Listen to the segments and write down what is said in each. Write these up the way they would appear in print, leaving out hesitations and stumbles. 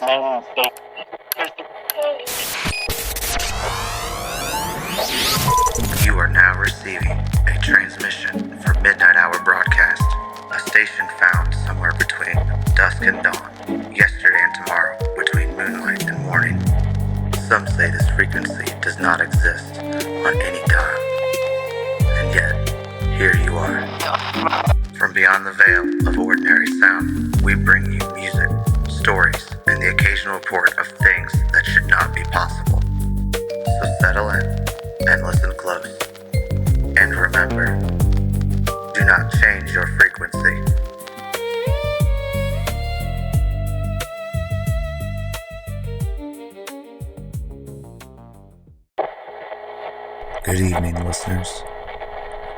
You are now receiving a transmission for Midnight Hour Broadcast, a station found somewhere between dusk and dawn, yesterday and tomorrow, between moonlight and morning. Some say this frequency does not exist on any dial, and yet, here you are. From beyond the veil of ordinary sound, we bring you music, stories, and the occasional report of things that should not be possible. So settle in and listen close. And remember, do not change your frequency. Good evening, listeners.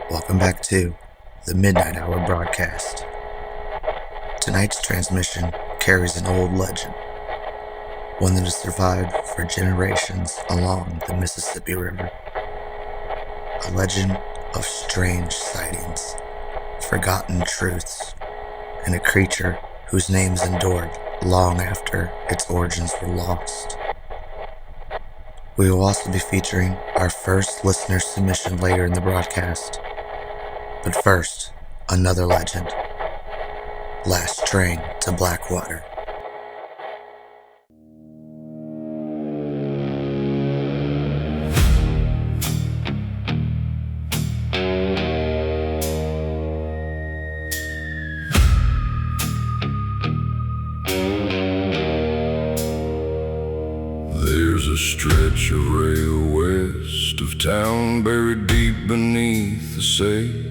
Welcome back to the Midnight Hour Broadcast. Tonight's transmission carries an old legend, one that has survived for generations along the Mississippi River. A legend of strange sightings, forgotten truths, and a creature whose names endured long after its origins were lost. We will also be featuring our first listener submission later in the broadcast. But first, another legend. Last train to Blackwater. There's a stretch of rail west of town, buried deep beneath the sage.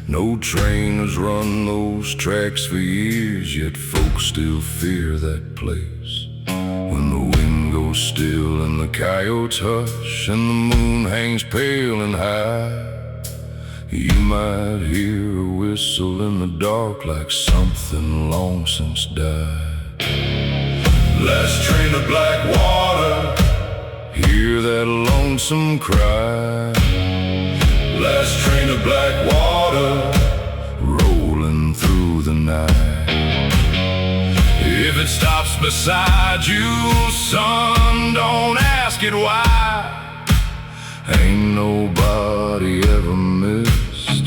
No train has run those tracks for years, yet folks still fear that place. When the wind goes still and the coyotes hush and the moon hangs pale and high, you might hear a whistle in the dark like something long since died. Last train to Blackwater, hear that lonesome cry. Last train to Blackwater, rolling through the night. If it stops beside you, son, don't ask it why. Ain't nobody ever missed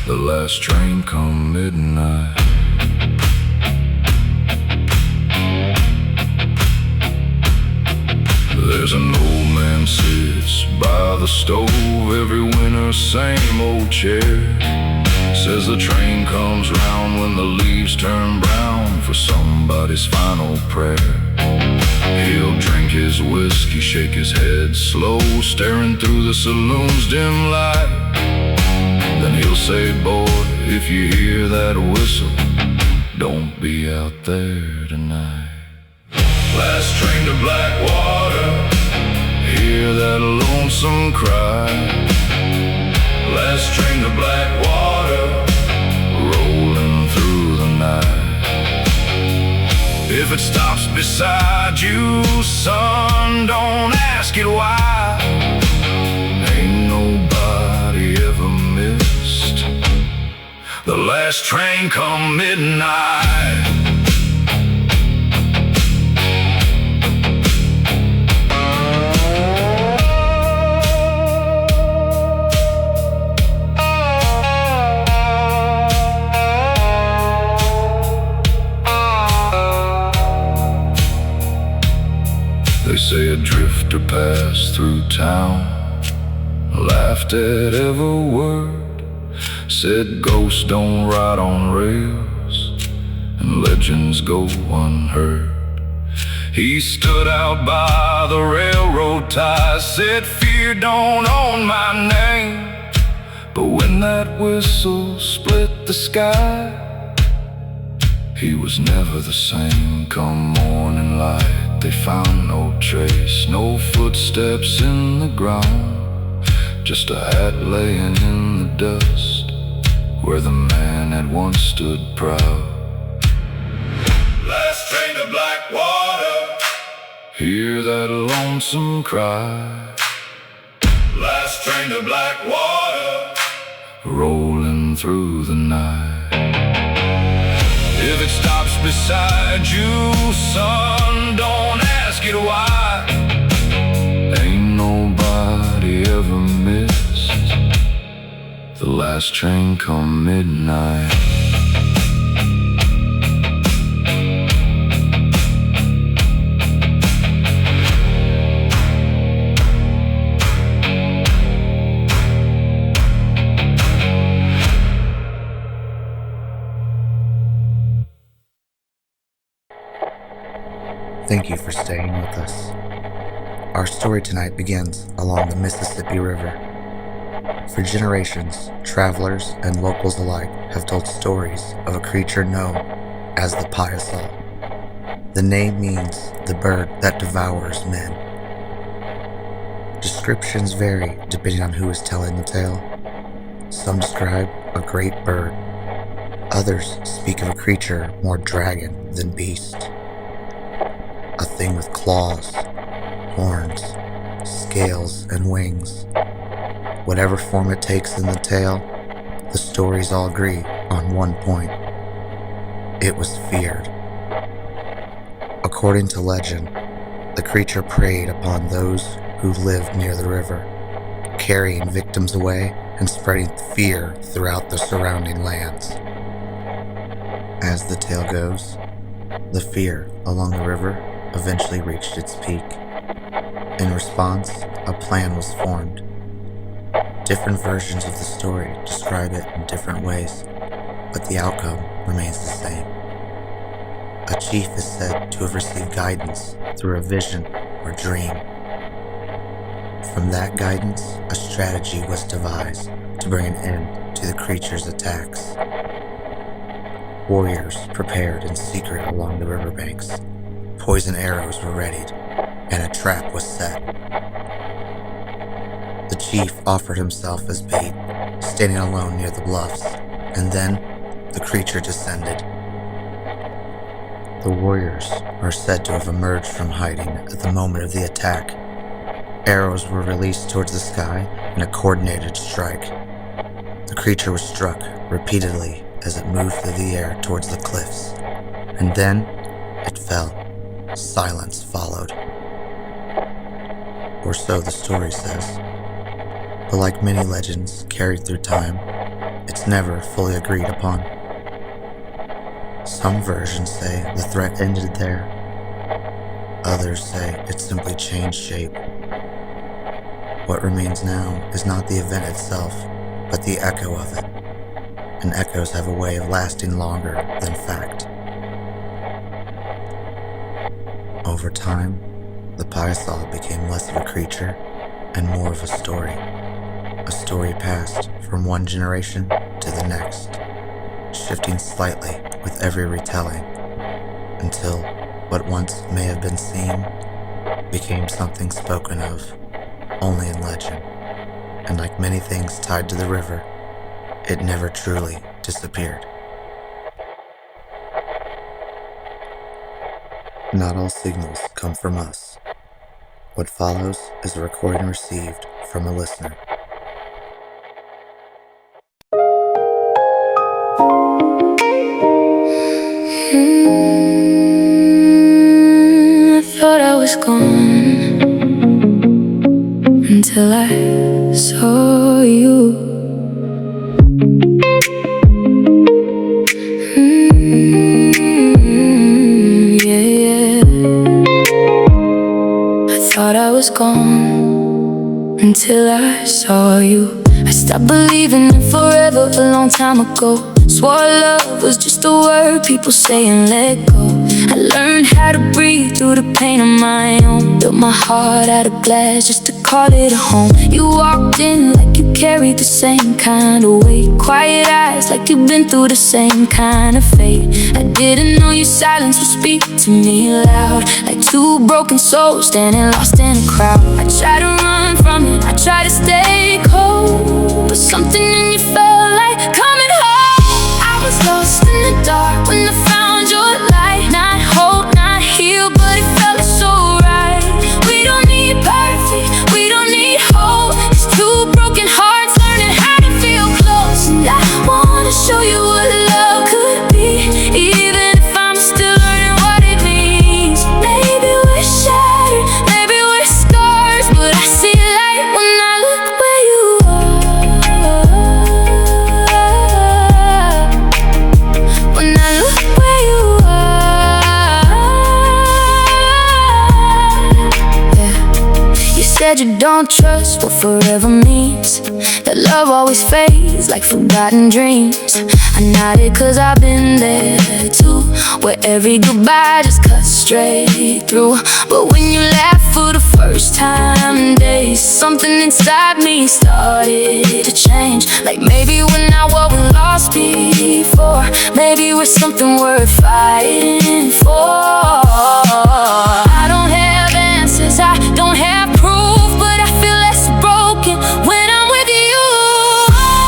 the last train come midnight. There's an old man sits by the stove every winter, same old chair. Says the train comes round when the leaves turn brown for somebody's final prayer. He'll drink his whiskey, shake his head slow, staring through the saloon's dim light. Then he'll say, boy, if you hear that whistle, don't be out there tonight. Last train to Blackwater, hear that lonesome cry. Last train to Blackwater, rolling through the night. If it stops beside you, son, don't ask it why. Ain't nobody ever missed the last train come midnight. They say a drifter passed through town, laughed at every word, said ghosts don't ride on rails, and legends go unheard. He stood out by the railroad ties, said fear don't own my name. But when that whistle split the sky, he was never the same. Come morning light, they found no trace, no footsteps in the ground, just a hat laying in the dust where the man had once stood proud. Last train to Blackwater, hear that lonesome cry. Last train to Blackwater, rolling through the night. If it stops beside you, son. Don't ask it why. Ain't nobody ever missed the last train come midnight. Thank you for staying with us. Our story tonight begins along the Mississippi River. For generations, travelers and locals alike have told stories of a creature known as the Piasa. The name means the bird that devours men. Descriptions vary depending on who is telling the tale. Some describe a great bird. Others speak of a creature more dragon than beast. A thing with claws, horns, scales, and wings. Whatever form it takes in the tale, the stories all agree on one point. It was feared. According to legend, the creature preyed upon those who lived near the river, carrying victims away and spreading fear throughout the surrounding lands. As the tale goes, the fear along the river eventually reached its peak. In response, a plan was formed. Different versions of the story describe it in different ways, but the outcome remains the same. A chief is said to have received guidance through a vision or dream. From that guidance, a strategy was devised to bring an end to the creature's attacks. Warriors prepared in secret along the riverbanks. Poison arrows were readied, and a trap was set. The chief offered himself as bait, standing alone near the bluffs, and then the creature descended. The warriors are said to have emerged from hiding at the moment of the attack. Arrows were released towards the sky in a coordinated strike. The creature was struck repeatedly as it moved through the air towards the cliffs, and then it fell. Silence followed. Or so the story says. But like many legends carried through time, it's never fully agreed upon. Some versions say the threat ended there. Others say it simply changed shape. What remains now is not the event itself, but the echo of it. And echoes have a way of lasting longer than fact. Over time, the Piasa became less of a creature and more of a story passed from one generation to the next, shifting slightly with every retelling, until what once may have been seen became something spoken of only in legend, and like many things tied to the river, it never truly disappeared. Not all signals come from us. What follows is a recording received from a listener. I thought I was gone until I saw you. Yeah. I thought I was gone until I saw you. I stopped believing in forever a long time ago. Swore love was just a word people say and let go. I learned how to breathe through the pain on my own. Built my heart out of glass just to call it a home. You walked in like you carried the same kind of weight. Quiet eyes like you've been through the same kind of fate. I didn't know your silence would speak to me loud, like two broken souls standing lost in a crowd. I tried to run from it, I tried to stay cold, but something in you felt like coming home. I was lost in the dark when I found your light. Not whole, not healed, but it felt so right. We don't need perfect, we don't need hope. It's two broken hearts learning how to feel close. And I wanna show you what love could be, even if I'm still said you don't trust what forever means, that love always fades like forgotten dreams. I nodded cause I've been there too, where every goodbye just cuts straight through. But when you laughed for the first time in days, something inside me started to change. Like maybe we're not what we lost before, maybe we're something worth fighting for. I don't have answers, I don't have proof, but I feel less broken when I'm with you.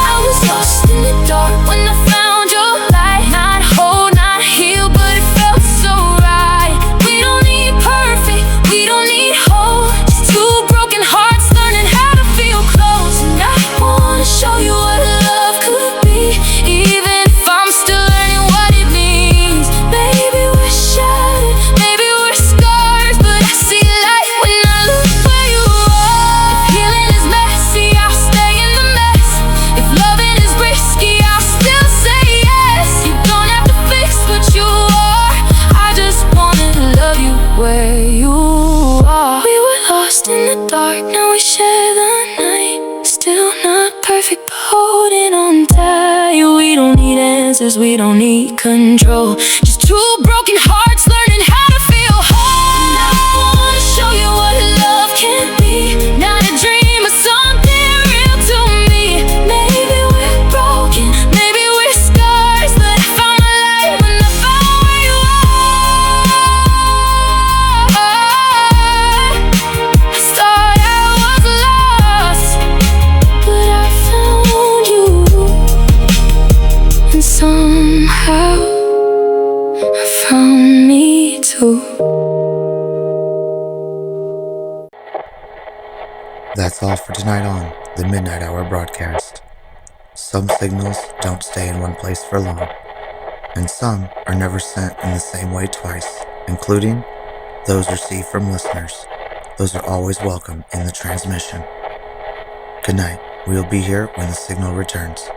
I was lost in the dark when I found your light. Not whole, not healed, but it felt so right. We don't need perfect, we don't need hope, just two broken hearts learning how to feel close. And I wanna show you what love could be, even if I'm still learning what it means. Maybe we're shattered, maybe we're scars, but I see light when I look where you are. If healing is messy, I'll stay in the mess. If loving is risky, I'll still say yes. You don't have to fix what you are, I just wanna love you where you are. We were lost in the dark, now we share the night. Still not perfect, but holding on tight. We don't need answers, we don't need control, just two broken hearts learning how to feel whole. And I wanna show you what love can be, not a dream, but something real to me. Maybe we're broken, maybe we're scars, but I found my light when I found where you are. I thought I was lost, but I found you, and somehow I found me too. That's all for tonight on the Midnight Hour broadcast. Some signals don't stay in one place for long, and some are never sent in the same way twice, including those received from listeners. Those are always welcome in the transmission. Good night. We'll be here when the signal returns.